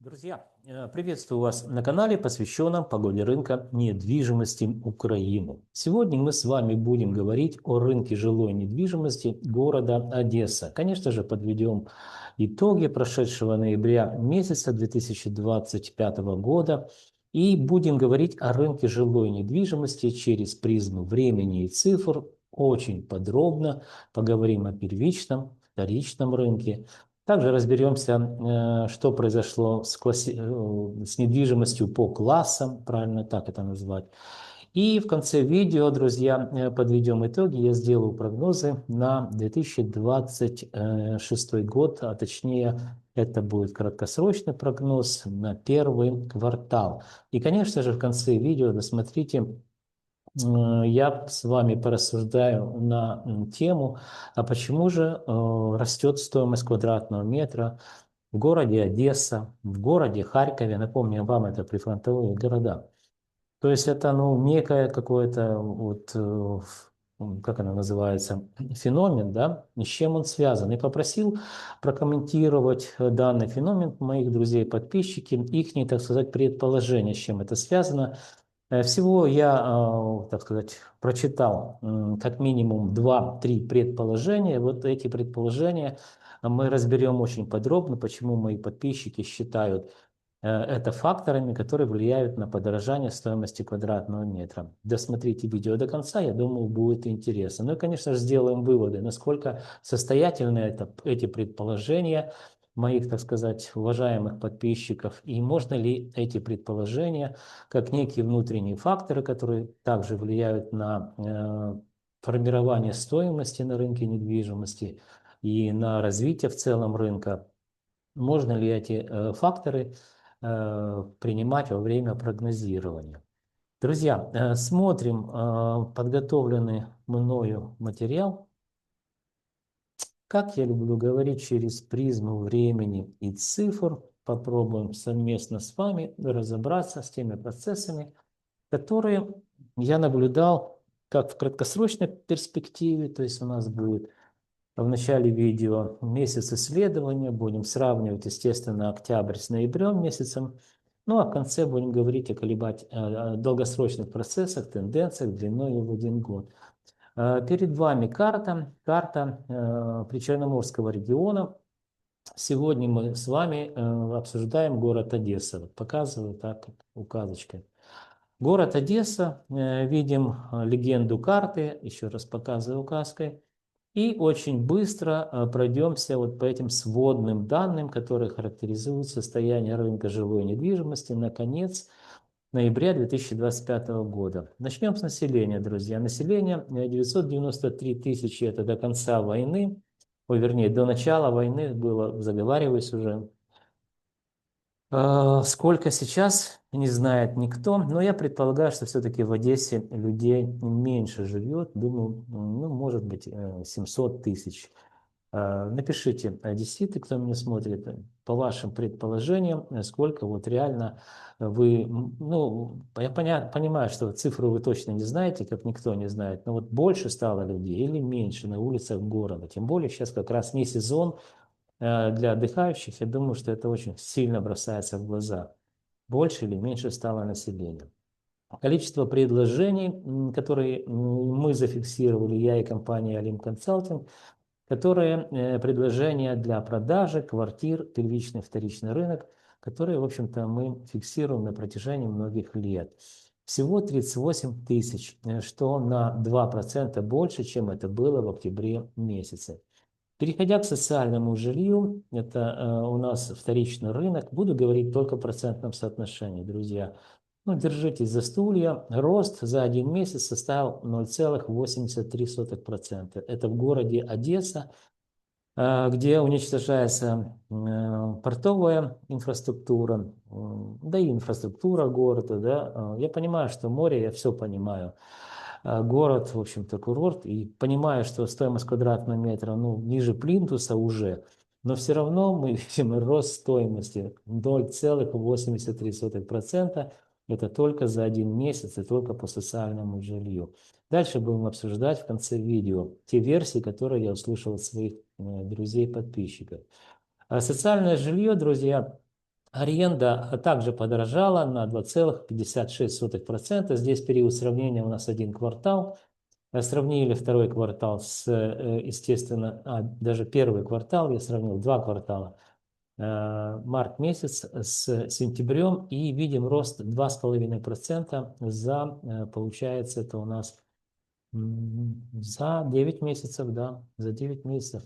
Друзья, приветствую вас на канале, посвященном погоде рынка недвижимости Украины. Сегодня мы с вами будем говорить о рынке жилой недвижимости города Одесса. Конечно же, подведем итоги прошедшего ноября месяца 2025 года и будем говорить о рынке жилой недвижимости через призму времени и цифр. Очень подробно поговорим о первичном, вторичном рынке. Также разберемся, что произошло с недвижимостью по классам, правильно так это назвать. И в конце видео, друзья, подведем итоги. Я сделаю прогнозы на 2026 год, а точнее это будет краткосрочный прогноз на первый квартал. И, конечно же, в конце видео досмотрите, я с вами порассуждаю на тему, а почему же растет стоимость квадратного метра в городе Одесса, в городе Харькове. Напомню вам, это прифронтовые города. То есть это некое какое-то, как оно называется, феномен, да, и с чем он связан. И попросил прокомментировать данный феномен моих друзей, подписчики, их, так сказать, предположения, с чем это связано. Всего я, так сказать, прочитал как минимум 2-3 предположения. Вот эти предположения мы разберем очень подробно, почему мои подписчики считают это факторами, которые влияют на подорожание стоимости квадратного метра. Досмотрите видео до конца, я думаю, будет интересно. Ну и, конечно же, сделаем выводы, насколько состоятельны эти предположения моих, так сказать, уважаемых подписчиков, и можно ли эти предположения, как некие внутренние факторы, которые также влияют на формирование стоимости на рынке недвижимости и на развитие в целом рынка, можно ли эти факторы принимать во время прогнозирования. Друзья, смотрим подготовленный мною материал. Как я люблю говорить, через призму времени и цифр. Попробуем совместно с вами разобраться с теми процессами, которые я наблюдал как в краткосрочной перспективе, то есть у нас будет в начале видео месяц исследования, будем сравнивать, естественно, октябрь с ноябрем месяцем, ну а в конце будем говорить о долгосрочных процессах, тенденциях длиной в 1 год. Перед вами карта Причерноморского региона. Сегодня мы с вами обсуждаем город Одесса. Вот показываю так указочкой. Город Одесса, видим легенду карты, еще раз показываю указкой. И очень быстро пройдемся вот по этим сводным данным, которые характеризуют состояние рынка жилой недвижимости на конец ноября 2025 года. Начнем с населения, друзья. Население 993 тысячи, это до конца войны, вернее, до начала войны было, заговариваюсь уже. Сколько сейчас, не знает никто, но я предполагаю, что все-таки в Одессе людей меньше живет, думаю, может быть, 700 тысяч. Напишите, одесситы, кто меня смотрит, по вашим предположениям, сколько вот реально вы, я понимаю, что цифру вы точно не знаете, как никто не знает, но вот больше стало людей или меньше на улицах города, тем более сейчас как раз не сезон для отдыхающих, я думаю, что это очень сильно бросается в глаза. Больше или меньше стало населения. Количество предложений, которые мы зафиксировали, я и компания Alim Consulting, которые предложения для продажи квартир, первичный, вторичный рынок, которые, в общем-то, мы фиксируем на протяжении многих лет. Всего 38 тысяч, что на 2% больше, чем это было в октябре месяце. Переходя к социальному жилью, это у нас вторичный рынок, буду говорить только в процентном соотношении, друзья. Держитесь за стулья. Рост за 1 месяц составил 0,83%. Это в городе Одесса, где уничтожается портовая инфраструктура, да и инфраструктура города. Да. Я понимаю, что море, я все понимаю. Город, в общем-то, курорт, и понимаю, что стоимость квадратного метра, ниже плинтуса уже, но все равно мы видим рост стоимости 0,83%. Это только за 1 месяц и только по социальному жилью. Дальше будем обсуждать в конце видео те версии, которые я услышал от своих друзей-подписчиков. Социальное жилье, друзья, Аренда также подорожала на 2,56%. Здесь период сравнения у нас один квартал. Сравнили второй квартал с, естественно, даже первый квартал, я сравнил два квартала, март месяц с сентябрем, и видим рост 2,5% за, получается, это у нас за 9 месяцев, да, за 9 месяцев.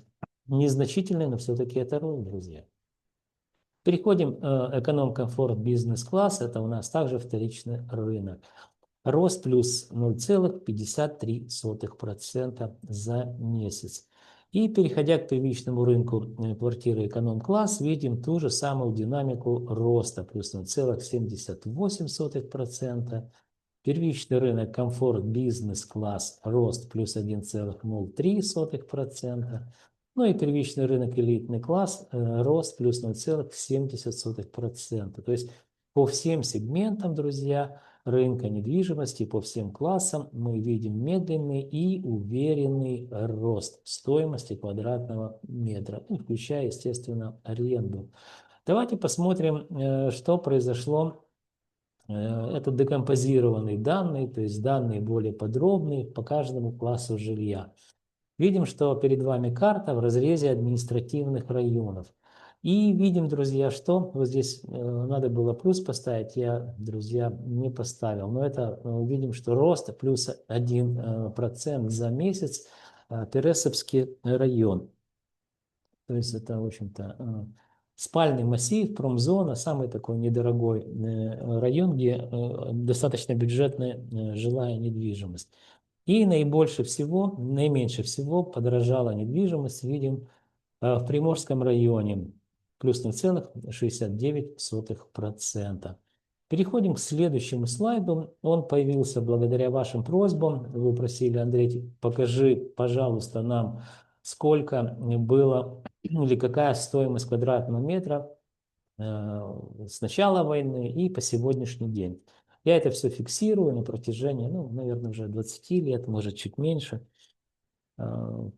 Незначительный, но все-таки это рост, друзья. Переходим эконом-комфорт бизнес-класс, это у нас также вторичный рынок. Рост плюс 0,53% за месяц. И переходя к первичному рынку квартиры эконом-класс, видим ту же самую динамику роста, плюс 0,78%. Первичный рынок комфорт бизнес-класс, рост плюс 1,03%. Ну и первичный рынок элитный класс, рост плюс 0,70%. То есть по всем сегментам, друзья, рынка недвижимости, по всем классам мы видим медленный и уверенный рост стоимости квадратного метра, включая, естественно, аренду. Давайте посмотрим, что произошло. Это декомпозированные данные, то есть данные более подробные по каждому классу жилья. Видим, что перед вами карта в разрезе административных районов. И видим, друзья, что вот здесь надо было плюс поставить, я, друзья, не поставил. Но это видим, что рост плюс 1% за месяц, Пересовский район. То есть это, в общем-то, спальный массив, промзона, самый такой недорогой район, где достаточно бюджетная жилая недвижимость. И наименьше всего подорожала недвижимость, видим, в Приморском районе, плюс 0,69%. Переходим к следующему слайду. Он появился благодаря вашим просьбам. Вы просили, Андрей, покажи, пожалуйста, нам, сколько было или какая стоимость квадратного метра с начала войны и по сегодняшний день. Я это все фиксирую на протяжении, ну, наверное, уже 20 лет, может, чуть меньше.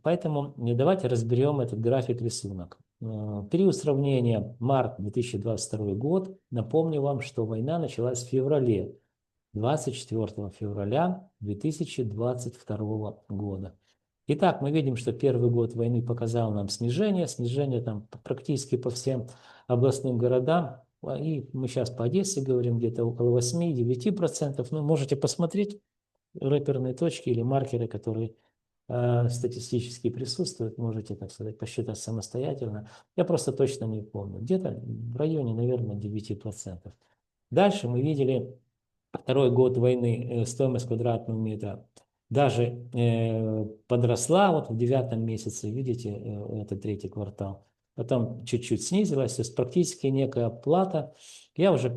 Поэтому давайте разберем этот график-рисунок. Период сравнения март 2022 год. Напомню вам, что война началась в феврале, 24 февраля 2022 года. Итак, мы видим, что первый год войны показал нам снижение там практически по всем областным городам. И мы сейчас по Одессе говорим, где-то около 8-9%. Ну, можете посмотреть рэперные точки или маркеры, которые статистически присутствуют, можете, так сказать, посчитать самостоятельно. Я просто точно не помню. Где-то в районе, наверное, 9%. Дальше мы видели второй год войны, стоимость квадратного метра даже подросла вот в 9 месяце, видите, это третий квартал. Потом чуть-чуть снизилась, то есть практически некая плата. Я уже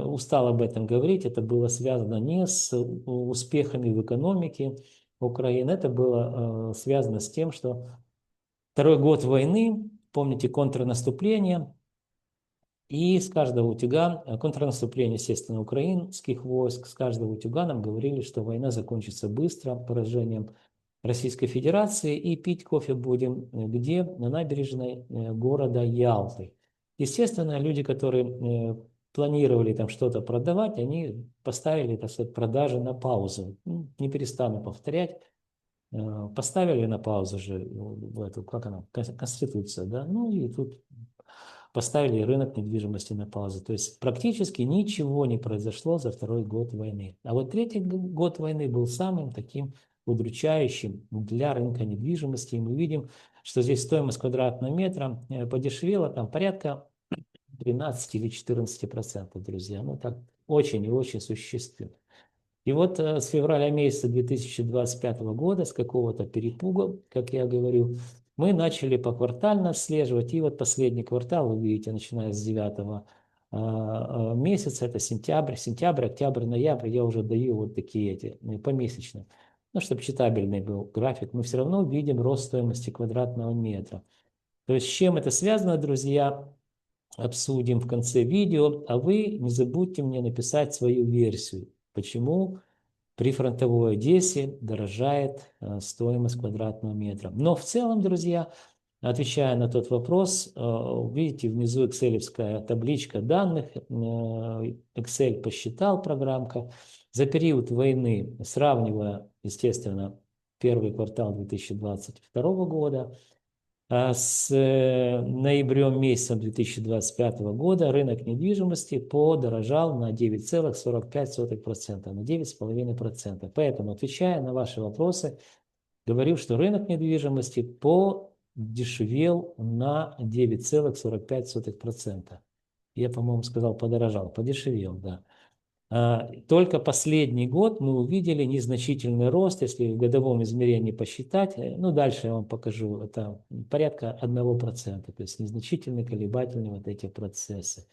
устал об этом говорить, это было связано не с успехами в экономике Украины, это было связано с тем, что второй год войны, помните, контрнаступление, и с каждого утюга, контрнаступление, естественно, украинских войск, с каждого утюга нам говорили, что война закончится быстро, поражением Российской Федерации, и пить кофе будем где? На набережной города Ялты. Естественно, люди, которые планировали там что-то продавать, они поставили, так сказать, продажи на паузу. Не перестану повторять. Поставили на паузу же в эту, как она, Конституция, да, ну и тут поставили рынок недвижимости на паузу. То есть практически ничего не произошло за второй год войны. А вот третий год войны был самым таким удручающим для рынка недвижимости. И мы видим, что здесь стоимость квадратного метра подешевела там порядка 13 или 14%, друзья. Ну так очень и очень существенно. И вот с февраля месяца 2025 года, с какого-то перепуга, как я говорю, мы начали поквартально отслеживать. И вот последний квартал, вы видите, начиная с 9 месяца, это сентябрь, октябрь, ноябрь, я уже даю вот такие эти помесячные. Ну, чтобы читабельный был график, мы все равно видим рост стоимости квадратного метра. То есть с чем это связано, друзья, обсудим в конце видео. А вы не забудьте мне написать свою версию. Почему при фронтовой Одессе дорожает стоимость квадратного метра. Но в целом, друзья, Отвечая на тот вопрос, видите, внизу экселевская табличка данных. Excel посчитал, программка. За период войны, сравнивая, естественно, первый квартал 2022 года с ноябрем месяцем 2025 года, рынок недвижимости подорожал на 9,45%, на 9,5%. Поэтому, отвечая на ваши вопросы, говорю, что рынок недвижимости подешевел на 9,45%. Я, по-моему, сказал подорожал, подешевел, да. Только последний год мы увидели незначительный рост, если в годовом измерении посчитать, ну дальше я вам покажу, это порядка 1%, то есть незначительные колебательные вот эти процессы.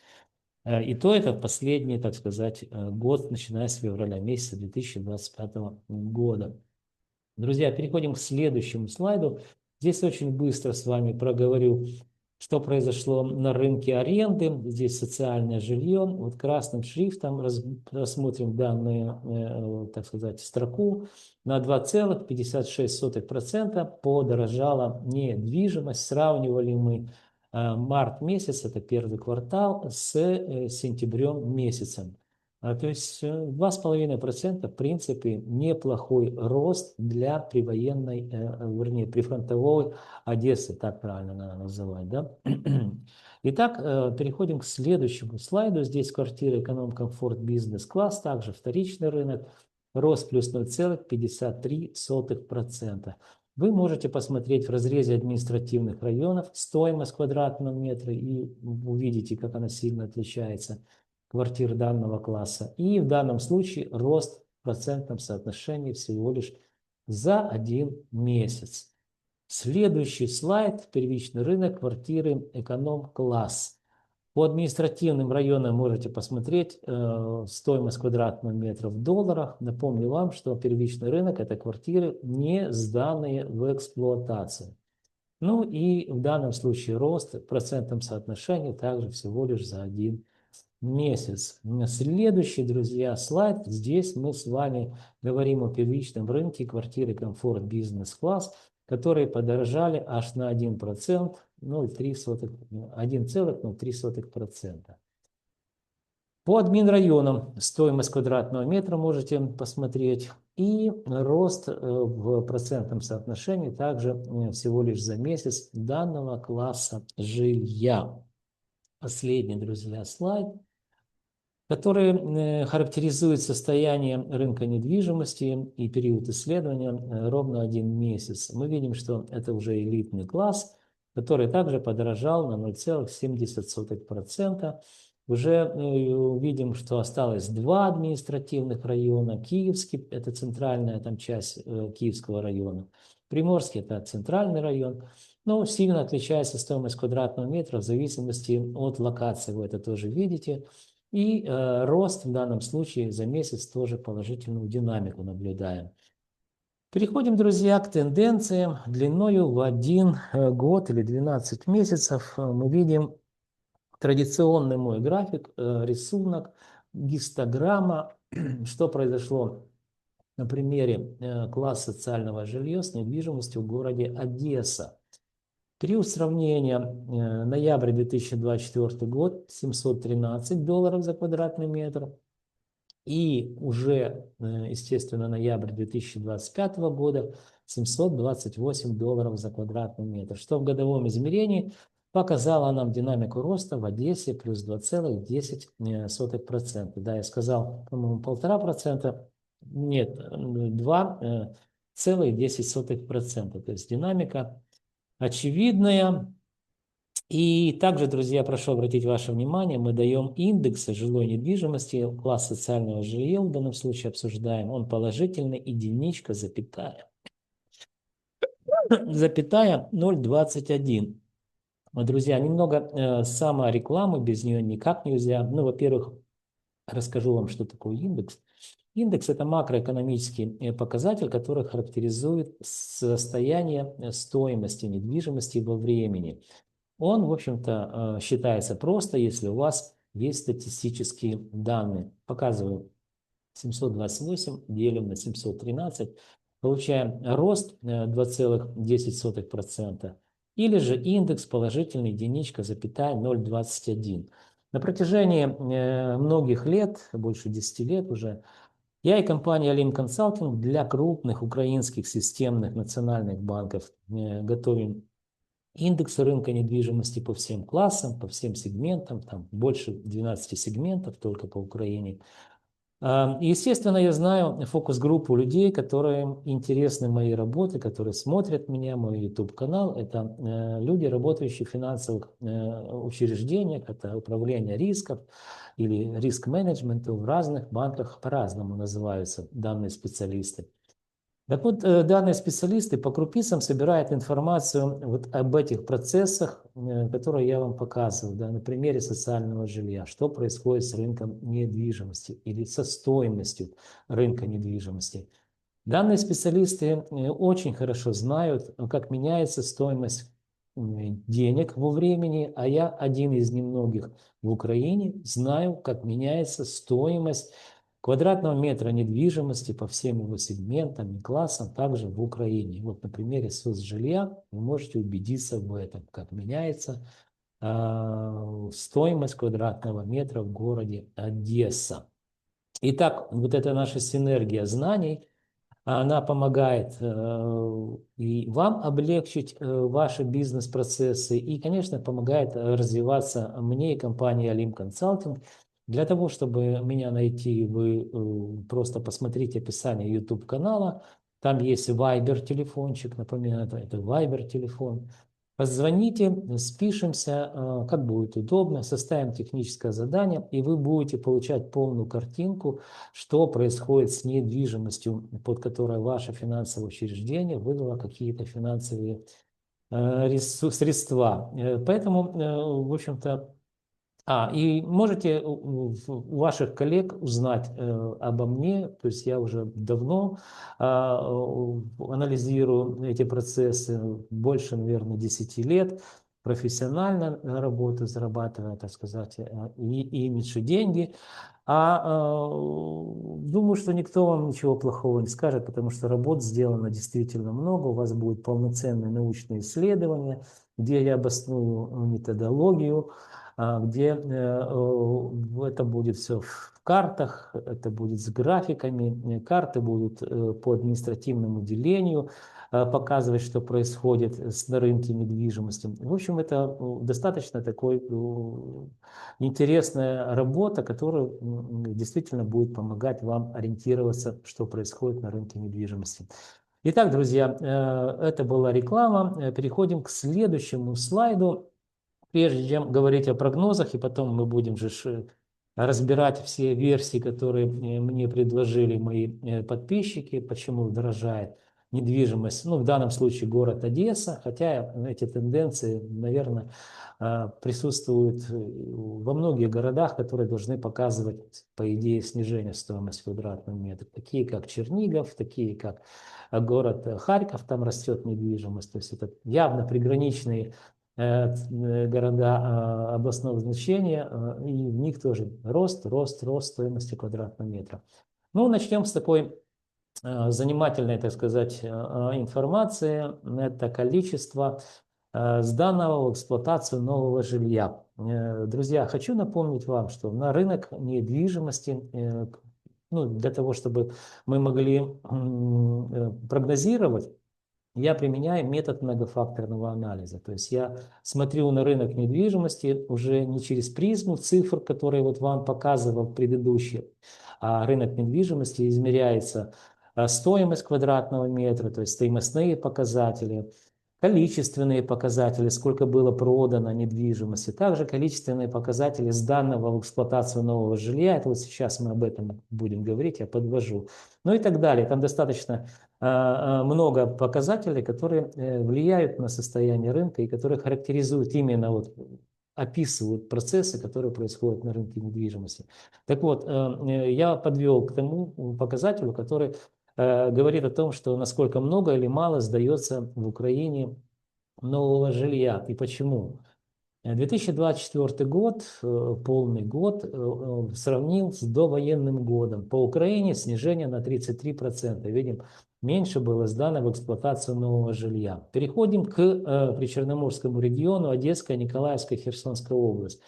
И то это последний, так сказать, год, начиная с февраля месяца 2025 года. Друзья, переходим к следующему слайду. Здесь очень быстро с вами проговорю, что произошло на рынке аренды. Здесь социальное жилье. Вот красным шрифтом рассмотрим данную, так сказать, строку. На 2,56% подорожала недвижимость. Сравнивали мы март месяц, это первый квартал, с сентябрем месяцем. То есть 2,5% в принципе неплохой рост для привоенной, вернее, прифронтовой Одессы, так правильно надо называть, да? Итак, переходим к следующему слайду. Здесь квартиры эконом-комфорт бизнес-класс, также вторичный рынок, рост плюс 0,53%. Вы можете посмотреть в разрезе административных районов стоимость квадратного метра и увидите, как она сильно отличается квартир данного класса. И в данном случае рост в процентном соотношении всего лишь за 1 месяц. Следующий слайд. Первичный рынок, квартиры эконом-класс. По административным районам можете посмотреть стоимость квадратного метра в долларах. Напомню вам, что первичный рынок – это квартиры, не сданные в эксплуатацию. Ну и в данном случае рост в процентном соотношении также всего лишь за 1 месяц. Следующий, друзья, слайд. Здесь мы с вами говорим о первичном рынке квартиры комфорт бизнес-класс, которые подорожали аж на 1%, 1,03%. По админрайонам стоимость квадратного метра можете посмотреть. И рост в процентном соотношении также всего лишь за месяц данного класса жилья. Последний, друзья, слайд, который характеризует состояние рынка недвижимости и период исследования ровно 1 месяц. Мы видим, что это уже элитный класс, который также подорожал на 0,70%. Уже видим, что осталось 2 административных района. Киевский – это центральная там часть Киевского района. Приморский – это центральный район. Но сильно отличается стоимость квадратного метра в зависимости от локации. Вы это тоже видите. И рост в данном случае за месяц тоже положительную динамику наблюдаем. Переходим, друзья, к тенденциям длиною в 1 год или 12 месяцев. Мы видим традиционный мой график, рисунок, гистограмма, что произошло на примере класса социального жилья с недвижимостью в городе Одесса. Период сравнения ноябрь 2024 год $713 за квадратный метр. И уже, естественно, ноябрь 2025 года $728 за квадратный метр, что в годовом измерении показало нам динамику роста в Одессе плюс 2,10%. Да, я сказал, по-моему, 1,5%. Нет, 2,10%. То есть динамика очевидная. И также, друзья, прошу обратить ваше внимание, мы даем индексы жилой недвижимости, класс социального жилья в данном случае обсуждаем, он положительный, единичка, запятая 0,21. Друзья, немного саморекламы, без нее никак нельзя. Ну, во-первых, расскажу вам, что такое индекс. Индекс – это макроэкономический показатель, который характеризует состояние стоимости недвижимости во времени. Он, в общем-то, считается просто, если у вас есть статистические данные. Показываю 728, делим на 713, получаем рост 2,10%. или же индекс положительный единичка, запятая 0,21. На протяжении многих лет, больше 10 лет уже, я и компания Alim Consulting для крупных украинских системных национальных банков готовим индексы рынка недвижимости по всем классам, по всем сегментам, там больше 12 сегментов только по Украине. Естественно, я знаю фокус-группу людей, которые интересны моей работе, которые смотрят меня, мой YouTube-канал. Это люди, работающие в финансовых учреждениях, это управление рисков или риск-менеджмент. В разных банках по-разному называются данные специалисты. Так вот, данные специалисты по крупицам собирают информацию вот об этих процессах, которые я вам показывал, да, на примере социального жилья, что происходит с рынком недвижимости или со стоимостью рынка недвижимости. Данные специалисты очень хорошо знают, как меняется стоимость денег во времени, а я один из немногих в Украине знаю, как меняется стоимость квадратного метра недвижимости по всем его сегментам и классам, также в Украине. Вот на примере соцжилья вы можете убедиться в этом, как меняется стоимость квадратного метра в городе Одесса. Итак, вот эта наша синергия знаний, она помогает и вам облегчить ваши бизнес-процессы, и, конечно, помогает развиваться мне и компании Alim Consulting. Для того, чтобы меня найти, вы просто посмотрите описание YouTube-канала. Там есть Viber телефончик, напоминаю, это Viber телефон. Позвоните, спишемся, как будет удобно, составим техническое задание, и вы будете получать полную картинку, что происходит с недвижимостью, под которой ваше финансовое учреждение выдало какие-то финансовые средства. Поэтому, в общем-то, и можете у ваших коллег узнать обо мне, то есть я уже давно анализирую эти процессы, больше, наверное, 10 лет, профессионально работаю, зарабатывая, так сказать, и имидж, и деньги. Думаю, что никто вам ничего плохого не скажет, потому что работ сделано действительно много, у вас будет полноценные научные исследования, где я обосную методологию, где это будет все в картах, это будет с графиками, карты будут по административному делению показывать, что происходит на рынке недвижимости. В общем, это достаточно такой интересная работа, которая действительно будет помогать вам ориентироваться, что происходит на рынке недвижимости. Итак, друзья, это была реклама. Переходим к следующему слайду. Прежде чем говорить о прогнозах, и потом мы будем же разбирать все версии, которые мне предложили мои подписчики, почему дорожает недвижимость, ну, в данном случае город Одесса, хотя эти тенденции, наверное, присутствуют во многих городах, которые должны показывать, по идее, снижение стоимости квадратного метра, такие как Чернигов, такие как город Харьков, там растет недвижимость, то есть это явно приграничные города областного значения, и в них тоже рост стоимости квадратного метра. Ну, начнем с такой занимательной, так сказать, информации. Это количество сданного в эксплуатацию нового жилья. Друзья, хочу напомнить вам, что на рынок недвижимости, ну, для того, чтобы мы могли прогнозировать, я применяю метод многофакторного анализа. То есть я смотрю на рынок недвижимости уже не через призму цифр, которые вот вам показывал предыдущий, а рынок недвижимости измеряется стоимость квадратного метра, то есть стоимостные показатели, количественные показатели, сколько было продано недвижимости, также количественные показатели сданного в эксплуатацию нового жилья. Это вот сейчас мы об этом будем говорить, я подвожу. Ну и так далее. Там достаточно много показателей, которые влияют на состояние рынка и которые характеризуют именно вот описывают процессы, которые происходят на рынке недвижимости. Так вот, я подвел к тому показателю, который говорит о том, что насколько много или мало сдается в Украине нового жилья и почему. 2024 год, полный год, сравнил с довоенным годом. По Украине снижение на 33%. Видим, меньше было сдано в эксплуатацию нового жилья. Переходим к Причерноморскому региону, Одесская, Николаевская, Херсонская область.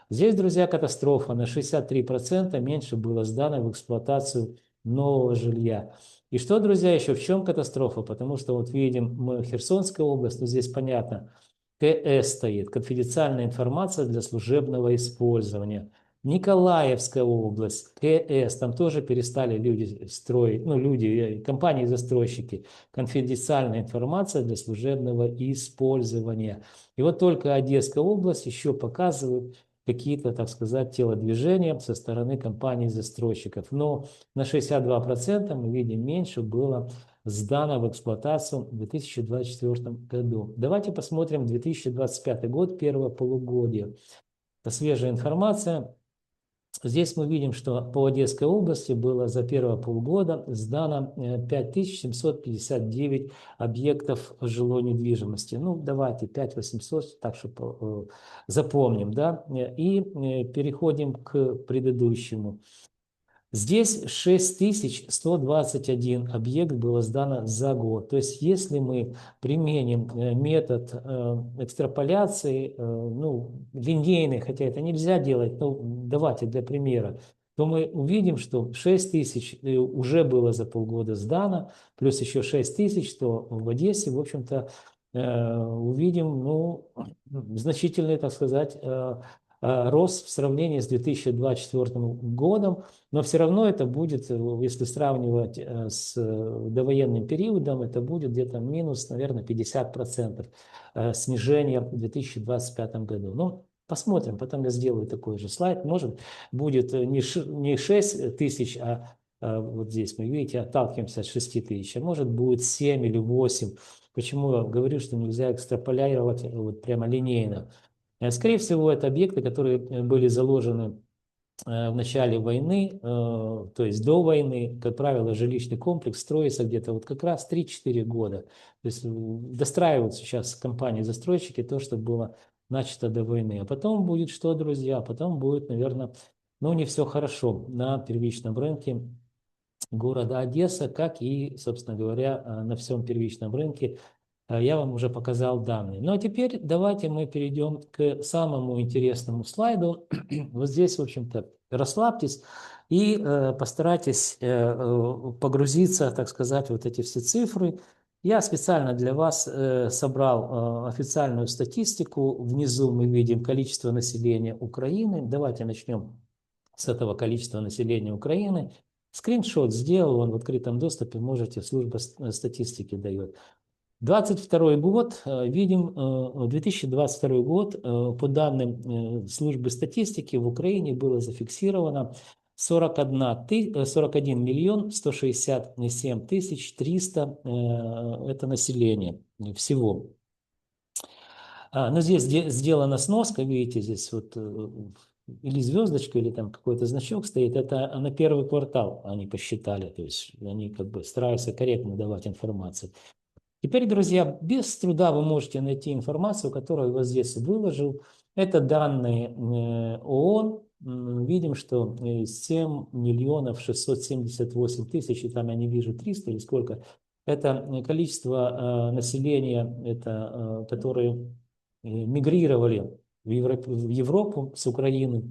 Здесь, друзья, катастрофа. На 63% меньше было сдано в эксплуатацию нового жилья. И что, друзья, еще в чем катастрофа? Потому что вот видим мы Херсонская область, но здесь понятно, КС стоит, конфиденциальная информация для служебного использования. Николаевская область, КС, там тоже перестали люди строить, ну, люди, компании-застройщики, конфиденциальная информация для служебного использования. И вот только Одесская область еще показывает какие-то, так сказать, телодвижения со стороны компаний-застройщиков. Но на 62% мы видим меньше было сдано в эксплуатацию в 2024 году. Давайте посмотрим 2025 год, первое полугодие. Это свежая информация. Здесь мы видим, что по Одесской области было за первое полгода сдано 5759 объектов жилой недвижимости. Ну, давайте 5800, так что запомним, да. И переходим к предыдущему. Здесь 6121 объект было сдано за год. То есть если мы применим метод экстраполяции, ну, линейный, хотя это нельзя делать, но давайте для примера, то мы увидим, что 6000 уже было за полгода сдано, плюс еще 6000, что в Одессе, в общем-то, увидим, ну, значительный, так сказать, рост в сравнении с 2024 годом, но все равно это будет, если сравнивать с довоенным периодом, это будет где-то минус, наверное, 50% снижения в 2025 году. Ну, посмотрим, потом я сделаю такой же слайд. Может, будет не 6 тысяч, вот здесь мы, видите, отталкиваемся от 6 тысяч, а может будет 7 или 8. Почему я говорю, что нельзя экстраполировать вот прямо линейно? Скорее всего, это объекты, которые были заложены в начале войны, то есть до войны. Как правило, жилищный комплекс строится где-то вот как раз 3-4 года. То есть достраивают сейчас компании-застройщики то, что было начато до войны. А потом будет что, друзья? Потом будет, наверное, ну не все хорошо на первичном рынке города Одесса, как и, собственно говоря, на всем первичном рынке. Я вам уже показал данные. Ну а теперь давайте мы перейдем к самому интересному слайду. Вот здесь, в общем-то, расслабьтесь и постарайтесь погрузиться, так сказать, вот эти все цифры. Я специально для вас собрал официальную статистику. Внизу мы видим количество населения Украины. Давайте начнем с этого количества населения Украины. Скриншот сделал, он в открытом доступе, можете, служба статистики дает. 2022 год, видим, 2022 год, по данным службы статистики, в Украине было зафиксировано 41 миллион 167 тысяч 300, это население всего. Но здесь сделана сноска, видите, здесь вот или звездочка, или там какой-то значок стоит, это на первый квартал они посчитали, то есть они как бы стараются корректно давать информацию. Теперь, друзья, без труда вы можете найти информацию, которую я вот здесь выложил. Это данные ООН. Видим, что 7 миллионов 678 тысяч, и там я не вижу 300 или сколько. Это количество населения, это, которые мигрировали в Европу с Украины.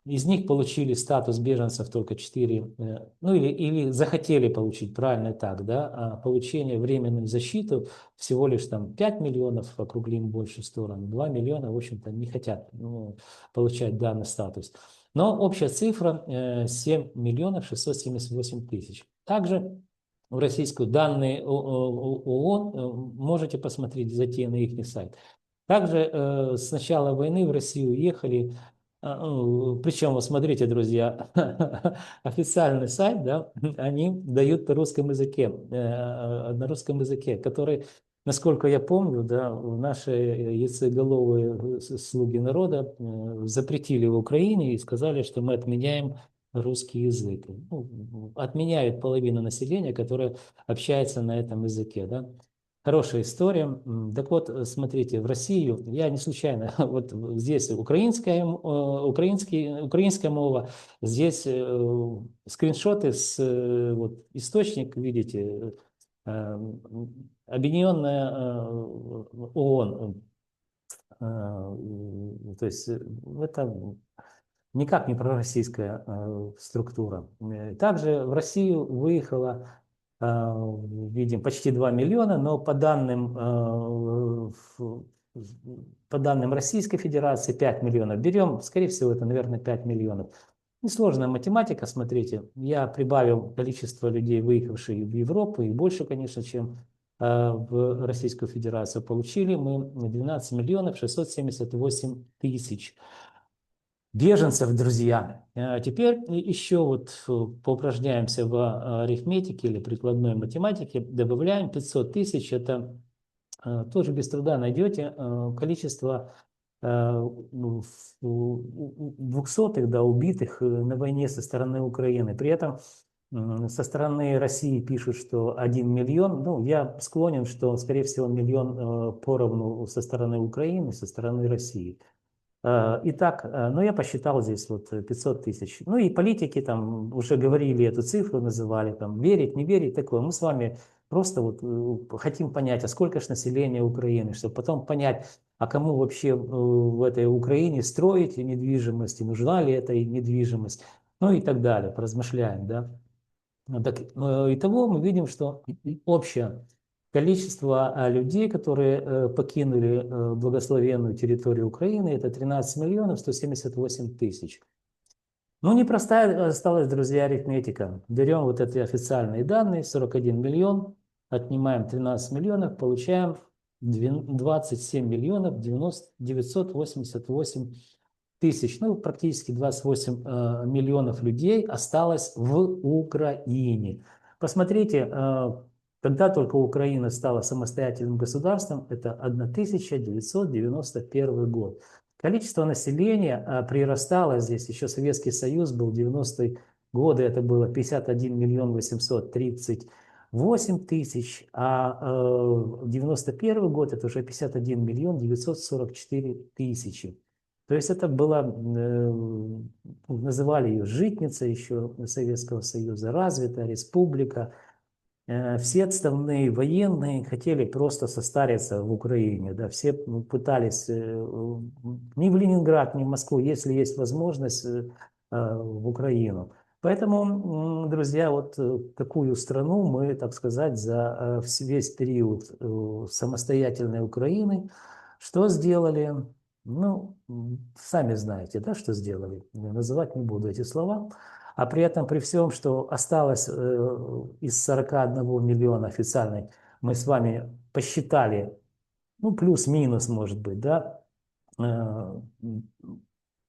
Из них получили статус беженцев только 4, ну или захотели получить, правильно так, да, а получение временной защиты всего лишь там 5 миллионов, округлим больше сторону, 2 миллиона, в общем-то, не хотят получать данный статус. Но общая цифра 7 миллионов 678 тысяч. Также в российскую данные ООН можете посмотреть, зайти на их сайт. Также с начала войны в Россию уехали. Причем, вот смотрите, друзья, официальный сайт, да, они дают на русском языке, который, насколько я помню, да, наши яйцеголовые слуги народа запретили в Украине и сказали, что мы отменяем русский язык. Ну, отменяют половину населения, которое общается на этом языке, да. Хорошая история. Так вот, смотрите, в Россию, я не случайно, вот здесь украинская мова, здесь скриншоты с вот, источник, видите, Объединенная ООН, то есть это никак не пророссийская структура. Также в Россию выехало, видим, почти 2 миллиона, но по данным Российской Федерации 5 миллионов. Берем, скорее всего, это, наверное, 5 миллионов. Несложная математика, смотрите. Я прибавил количество людей, выехавших в Европу, и больше, конечно, чем в Российскую Федерацию. Получили мы 12 миллионов 678 тысяч беженцев, друзья. Теперь еще вот поупражняемся в арифметике или прикладной математике. Добавляем 500 тысяч. Это тоже без труда найдете количество двухсотых, да, убитых на войне со стороны Украины. При этом со стороны России пишут, что 1 миллион. Ну, я склонен, что, скорее всего, миллион поровну со стороны Украины, со стороны России. Итак, ну я посчитал здесь вот 500 тысяч. Ну и политики там уже говорили эту цифру, называли там верить, не верить, такое. Мы с вами просто вот хотим понять, а сколько же населения Украины, чтобы потом понять, а кому вообще в этой Украине строить недвижимость, и нужна ли эта недвижимость, ну и так далее, поразмышляем, да. Так, итого мы видим, что общее количество людей, которые покинули благословенную территорию Украины, это 13 миллионов 178 тысяч. Ну, непростая осталась, друзья, арифметика. Берем вот эти официальные данные, 41 миллион, отнимаем 13 миллионов, получаем 27 миллионов 988 тысяч, ну, практически 28 миллионов людей осталось в Украине. Посмотрите, когда только Украина стала самостоятельным государством, это 1991 год. Количество населения прирастало здесь, еще Советский Союз был, 90-е годы это было 51 миллион 838 тысяч, а 91 год это уже 51 миллион 944 тысячи. То есть это была, называли ее житница еще Советского Союза, развитая республика. Все отставные военные хотели просто состариться в Украине. Да, все пытались ни в Ленинград, ни в Москву, если есть возможность, в Украину. Поэтому, друзья, вот такую страну мы, так сказать, за весь период самостоятельной Украины, что сделали? Ну, сами знаете, да, что сделали. Называть не буду эти слова. А при этом, при всем, что осталось из 41 миллиона официальной, мы с вами посчитали, ну, плюс-минус, может быть, да,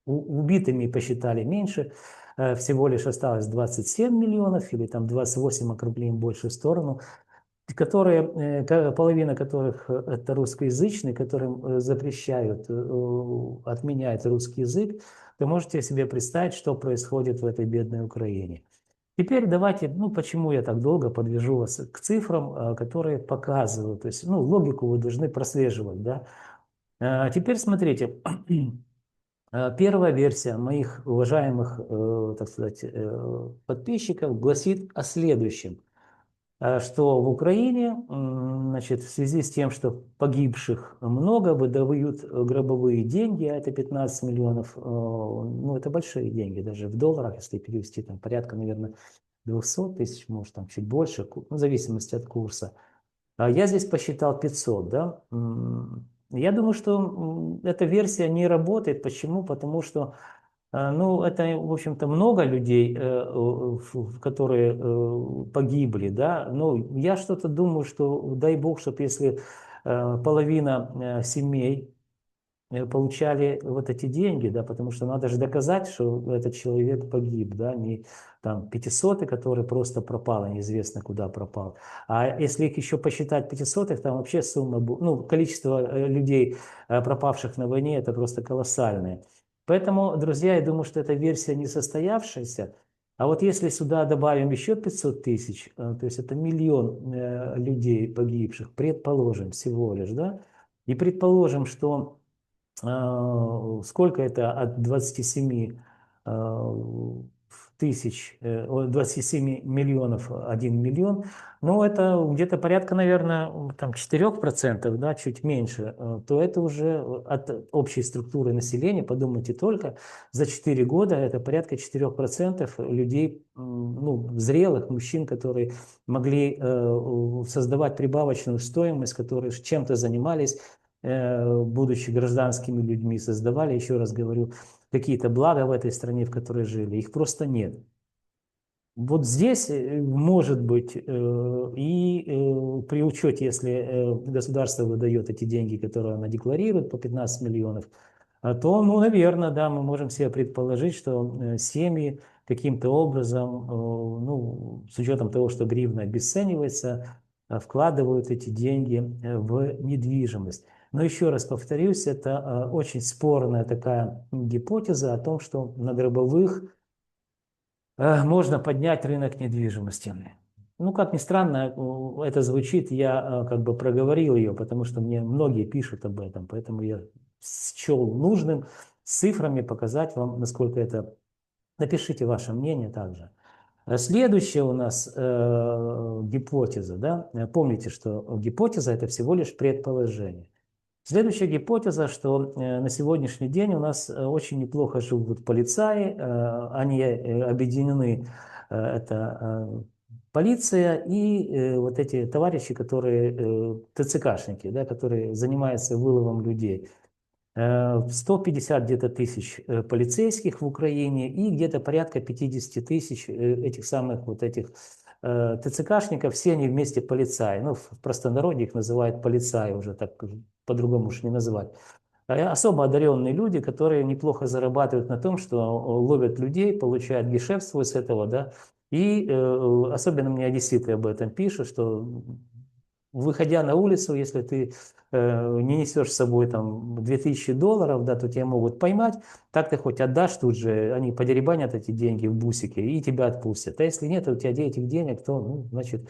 убитыми посчитали меньше, всего лишь осталось 27 миллионов или там 28, округлим больше в сторону, которые, половина которых это русскоязычные, которым запрещают, отменяют русский язык. Вы можете себе представить, что происходит в этой бедной Украине. Теперь давайте, ну почему я так долго подвяжу вас к цифрам, которые показывают, то есть, ну, логику вы должны прослеживать, да. Теперь смотрите, первая версия моих уважаемых, так сказать, подписчиков гласит о следующем, что в Украине, значит, в связи с тем, что погибших много, выдают гробовые деньги, а это 15 миллионов, ну, это большие деньги, даже в долларах, если перевести, там, порядка, наверное, 200 тысяч, может, там, чуть больше, в зависимости от курса. А я здесь посчитал 500, да. Я думаю, что эта версия не работает. Почему? Потому что ну, это, в общем-то, много людей, которые погибли, да. Но я что-то думаю, что, дай бог, чтобы если половина семей получали вот эти деньги, да, потому что надо же доказать, что этот человек погиб, да, не там 500, который просто пропал, неизвестно куда пропал. А если их еще посчитать 500, там вообще сумма, ну, количество людей, пропавших на войне, это просто колоссальное. Поэтому, друзья, я думаю, что эта версия не состоявшаяся. А вот если сюда добавим еще 500 тысяч, то есть это миллион людей погибших, предположим, всего лишь, да, и предположим, что сколько это от 27 тысяч, 27 миллионов 1 миллион, ну, это где-то порядка, наверное, там 4%, да, чуть меньше, то это уже от общей структуры населения, подумайте только, за 4 года это порядка 4% людей, ну, зрелых мужчин, которые могли создавать прибавочную стоимость, которые чем-то занимались, будучи гражданскими людьми, создавали, еще раз говорю, какие-то блага в этой стране, в которой жили. Их просто нет. Вот здесь, может быть, при учете, если государство выдает эти деньги, которые оно декларирует по 15 миллионов, то, ну, наверное, да, мы можем себе предположить, что семьи каким-то образом, ну, с учетом того, что гривна обесценивается, вкладывают эти деньги в недвижимость. Но еще раз повторюсь, это очень спорная такая гипотеза о том, что на гробовых можно поднять рынок недвижимости. Ну, как ни странно, это звучит, я как бы проговорил ее, потому что мне многие пишут об этом, поэтому я счел нужным с цифрами показать вам, насколько это... Напишите ваше мнение также. Следующая у нас гипотеза, да? Помните, что гипотеза – это всего лишь предположение. Следующая гипотеза, что на сегодняшний день у нас очень неплохо живут полицаи, они объединены, это полиция и вот эти товарищи, которые ТЦКшники, да, которые занимаются выловом людей. 150 где-то тысяч полицейских в Украине и где-то порядка 50 тысяч этих самых вот этих ТЦКшников, все они вместе полицаи. Ну, в простонародье их называют полицаи, уже так по-другому уж не называть. Особо одаренные люди, которые неплохо зарабатывают на том, что ловят людей, получают гешефство с этого, да, и особенно мне одесситы об этом пишут, что выходя на улицу, если ты не несешь с собой там $2000, да, то тебя могут поймать, так ты хоть отдашь тут же, они подеребанят эти деньги в бусике и тебя отпустят. А если нет у тебя этих денег, то, ну, значит,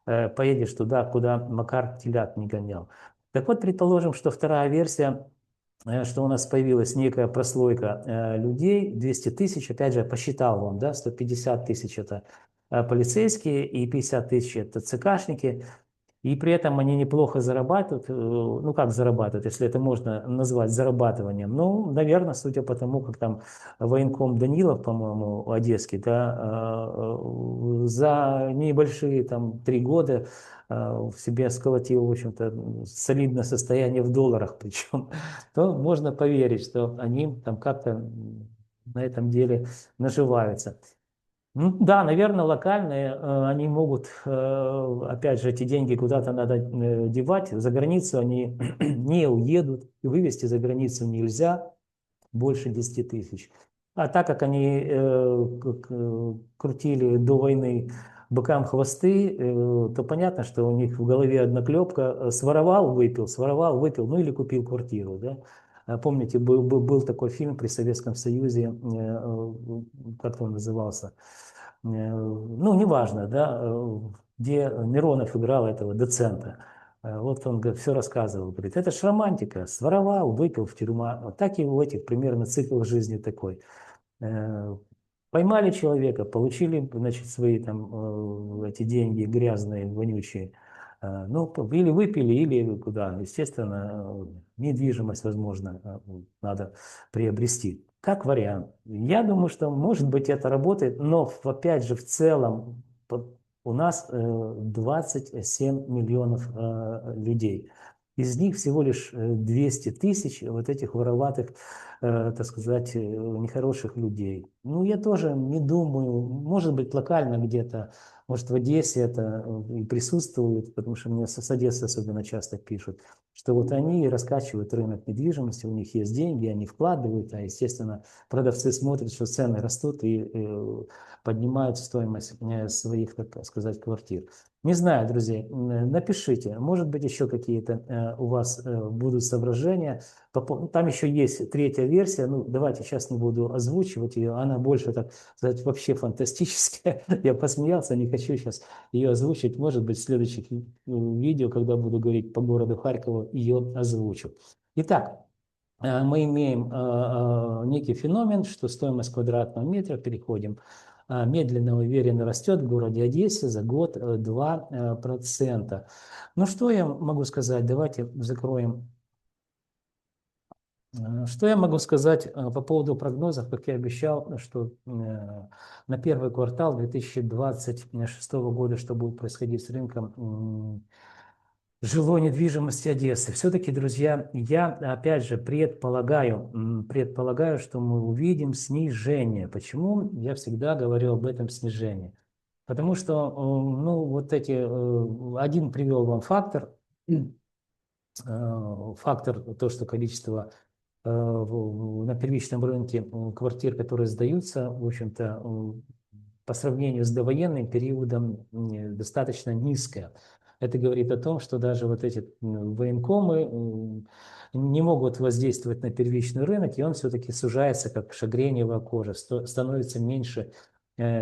поедешь туда, куда Макар телят не гонял. Так вот, предположим, что вторая версия, что у нас появилась некая прослойка людей, 200 тысяч, опять же, я посчитал вам, да, 150 тысяч это полицейские и 50 тысяч это ЦКшники, и при этом они неплохо зарабатывают. Ну, как зарабатывают, если это можно назвать зарабатыванием? Ну, наверное, судя по тому, как там военком Данилов, по-моему, одесский, да, за небольшие там 3 года в себе сколотил, в общем-то, солидное состояние в долларах причем, то можно поверить, что они там как-то на этом деле наживаются. Ну, да, наверное, локальные, они могут, опять же, эти деньги куда-то надо девать, за границу они не уедут, и вывести за границу нельзя больше 10 тысяч. А так как они крутили до войны быкам хвосты, то понятно, что у них в голове одна клепка: своровал, выпил, ну или купил квартиру, да. Помните, был такой фильм при Советском Союзе, как он назывался? Ну, неважно, да, где Миронов играл этого доцента. Вот он все рассказывал, говорит, это ж романтика, своровал, выпил в тюрьма. Вот так и у этих примерно цикл жизни такой. Поймали человека, получили, значит, свои там эти деньги грязные, вонючие. Ну, или выпили, или куда. Естественно, недвижимость, возможно, надо приобрести. Как вариант. Я думаю, что, может быть, это работает, но, опять же, в целом у нас 27 миллионов людей. Из них всего лишь 200 тысяч вот этих вороватых, так сказать, нехороших людей. Ну, я тоже не думаю, может быть, локально где-то, может, в Одессе это и присутствует, потому что мне с Одессы особенно часто пишут, что вот они раскачивают рынок недвижимости, у них есть деньги, они вкладывают, а, естественно, продавцы смотрят, что цены растут и поднимают стоимость своих, так сказать, квартир. Не знаю, друзья, напишите, может быть, еще какие-то у вас будут соображения. Там еще есть третья версия, ну, давайте сейчас не буду озвучивать ее, она больше, так сказать, вообще фантастическая. Я посмеялся, не хочу сейчас ее озвучить. Может быть, в следующих видео, когда буду говорить по городу Харькову, ее озвучу. Итак, мы имеем некий феномен, что стоимость квадратного метра, переходим медленно, уверенно растет в городе Одессе за год 2%. Ну, что я могу сказать? Давайте закроем. Что я могу сказать по поводу прогнозов, как я обещал, что на первый квартал 2026 года, что будет происходить с рынком жилой недвижимости Одессы. Все-таки, друзья, я опять же предполагаю, что мы увидим снижение. Почему я всегда говорю об этом снижении? Потому что, ну, вот один привел вам фактор, то, что количество на первичном рынке квартир, которые сдаются, в общем-то, по сравнению с довоенным периодом достаточно низкое. Это говорит о том, что даже вот эти военкомы не могут воздействовать на первичный рынок, и он все-таки сужается, как шагреневая кожа, становится меньше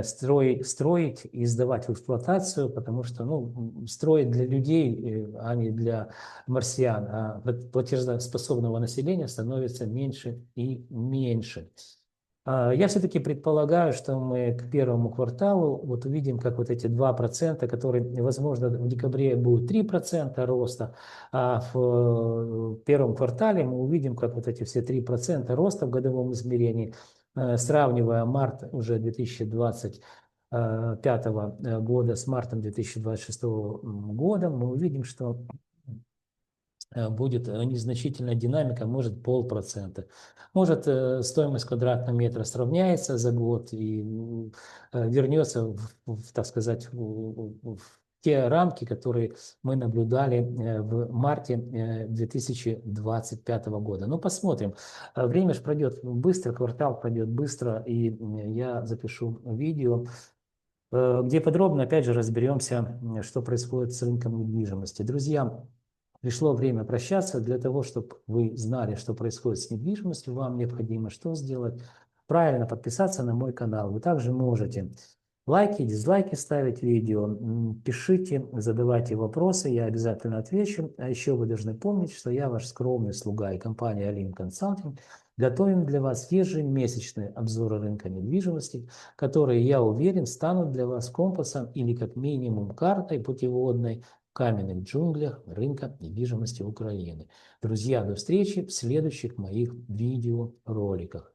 строить и сдавать в эксплуатацию, потому что строить для людей, а не для марсиан, а платежеспособного населения становится меньше и меньше. Я все-таки предполагаю, что мы к первому кварталу вот увидим, как вот эти 2%, которые, возможно, в декабре будут 3% роста, а в первом квартале мы увидим, как вот эти все 3% роста в годовом измерении, сравнивая март уже 2025 года с мартом 2026 года, мы увидим, что будет незначительная динамика, может 0,5%. Может стоимость квадратного метра сравняется за год и вернется, так сказать, в те рамки, которые мы наблюдали в марте 2025 года. Ну, посмотрим. Время же пройдет быстро, квартал пройдет быстро, и я запишу видео, где подробно, опять же, разберемся, что происходит с рынком недвижимости. Друзья, пришло время прощаться. Для того, чтобы вы знали, что происходит с недвижимостью, вам необходимо что сделать? Правильно подписаться на мой канал. Вы также можете лайки, дизлайки ставить видео, пишите, задавайте вопросы, я обязательно отвечу. А еще вы должны помнить, что я ваш скромный слуга и компания Alim Consulting готовим для вас ежемесячные обзоры рынка недвижимости, которые, я уверен, станут для вас компасом или как минимум картой путеводной в каменных джунглях рынка недвижимости Украины. Друзья, до встречи в следующих моих видеороликах.